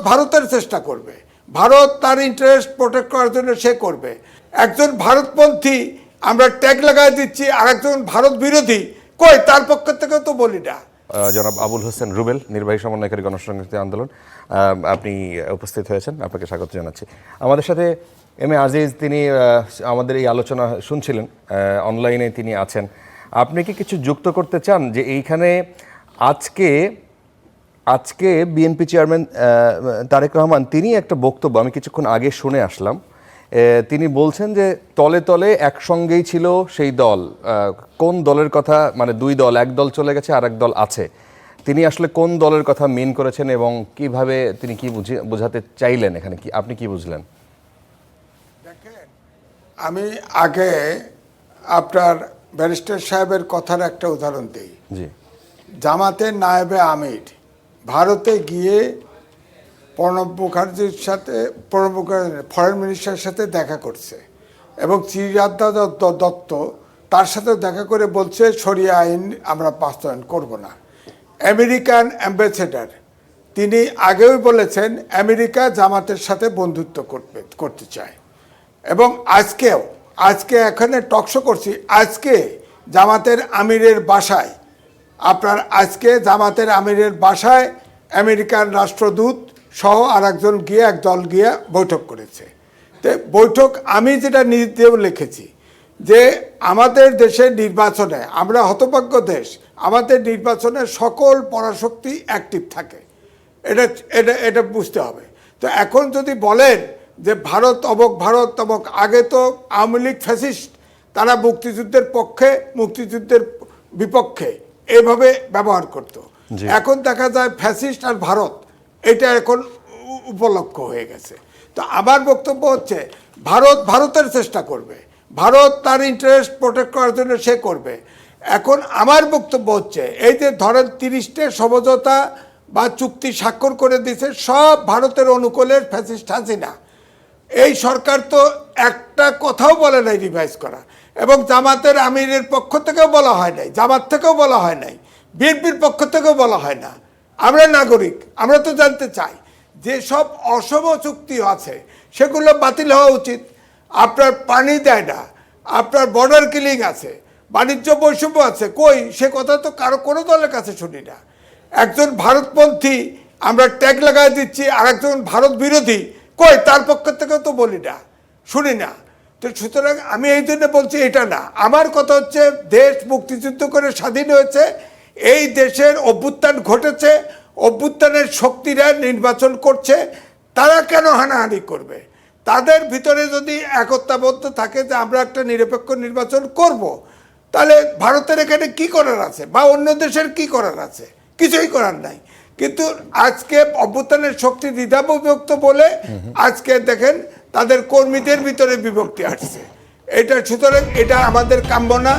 ভারতের চেষ্টা করবে, ভারত তার ইন্টারেস্ট প্রোটেক্ট করার জন্য সে করবে। একজন ভারতপন্থী আমরা ট্যাগ লাগাই দিচ্ছি, আর একজন ভারত বিরোধী কই, তার পক্ষ থেকেও তো বলি না। জনাব আবুল হোসেন রুবেল, নির্বাহী সমন্বয়কারী গণসংহতি আন্দোলন, আপনি উপস্থিত হয়েছেন, আপনাকে স্বাগত জানাচ্ছি। আমাদের সাথে এম এ আজিজ, তিনি আমাদের এই আলোচনা শুনছিলেন, অনলাইনে তিনি আছেন। আপনি কি কিছু যুক্ত করতে চান যে এইখানে আজকে বিএনপি চেয়ারম্যান তারেক রহমান তিনি একটা বক্তব্য আমি কিছুক্ষণ আগে শুনে আসলাম, তিনি বলছেন যে তলে তলে একসঙ্গেই ছিল সেই দল, কোন দলের কথা, মানে দুই দল, এক দল চলে গেছে আর এক দল আছে, তিনি আসলে কোন দলের কথা মিন করেছেন এবং কিভাবে তিনি কি বোঝাতে চাইলেন, এখানে কি আপনি কি বুঝলেন? দেখেন, আমি আগে আপনার ব্যারিস্টার সাহেবের কথার একটা উদাহরণ দিই। জি। জামাতের নায়েবে আমির ভারতে গিয়ে প্রণব মুখার্জির সাথে, ফরেন মিনিস্টারের সাথে দেখা করছে এবং চিরাদ্দা দত্ত তার সাথে দেখা করে বলছে শরিয়া আইন আমরা বাস্তবায়ন করব না। আমেরিকান অ্যাম্বাসেডর তিনি আগেও বলেছেন আমেরিকা জামাতের সাথে বন্ধুত্ব করতে চায় এবং আজকে এখানে টকশো করছি, আজকে জামাতের আমিরের বাসায় আমেরিকান রাষ্ট্রদূত সহ আর একজন গিয়ে এক দল গিয়ে বৈঠক করেছে। তো বৈঠক আমি যেটা নিজেও লিখেছি যে আমাদের দেশের নির্বাচনে, আমরা হতভাগ্য দেশ, আমাদের নির্বাচনে সকল পরাশক্তি অ্যাক্টিভ থাকে, এটা বুঝতে হবে। তো এখন যদি বলেন যে ভারত অমক, আগে তো আওয়ামী লীগ ফ্যাসিস্ট, তারা মুক্তিযুদ্ধের পক্ষে, মুক্তিযুদ্ধের বিপক্ষে এভাবে ব্যবহার করত। এখন দেখা যায় ফ্যাসিস্ট আর ভারত এটা এখন উপলক্ষ হয়ে গেছে। তো আমার বক্তব্য হচ্ছে ভারতের চেষ্টা করবে, ভারত তার ইন্টারেস্ট প্রোটেক্ট করার জন্য সে করবে। এখন আমার বক্তব্য হচ্ছে এই যে ধরেন 30টে সমঝোতা বা চুক্তি স্বাক্ষর করে দিয়েছে সব ভারতের অনুকূলের ফ্যাসিস্ট হাসিনা, এই সরকার তো একটা কথাও বলে নাই রিভাইজ করা, এবং জামাতের আমিরের পক্ষ থেকেও বলা হয় নাই, জামাত থেকেও বলা হয় নাই, বিএনপির পক্ষ থেকেও বলা হয় না। আমরা নাগরিক, আমরা তো জানতে চাই যে সব অসম চুক্তি আছে সেগুলো বাতিল হওয়া উচিত। আপনার পানি দেয় না, আপনার বর্ডার কিলিং আছে, বাণিজ্য বৈষম্য আছে, কই সে কথা তো কোনো দলের কাছে শুনি না। একজন ভারতপন্থী আমরা ট্যাগ লাগাই দিচ্ছি, আর একজন ভারত বিরোধী কই, তার পক্ষ থেকেও তো বলি না, শুনি না। তো সুতরাং আমি এই জন্য বলছি এটা না, আমার কথা হচ্ছে দেশ মুক্তিযুদ্ধ করে স্বাধীন হয়েছে, এই দেশের অভ্যুত্থান ঘটেছে, অভ্যুত্থানের শক্তিরা নির্বাচন করছে, তারা কেন হানাহানি করবে? তাদের ভিতরে যদি একতাবদ্ধ থাকে যে আমরা একটা নিরপেক্ষ নির্বাচন করব, তাহলে ভারতের এখানে কি করার আছে বা অন্য দেশের কি করার আছে? কিছুই করার নাই। কিন্তু আজকে অভ্যুত্থানের শক্তি দ্বিধাবিভক্ত বলে আজকে দেখেন তাদের কর্মীদের ভিতরে বিভক্তি আসছে। সুতরাং এটা আমাদের কাম্য না।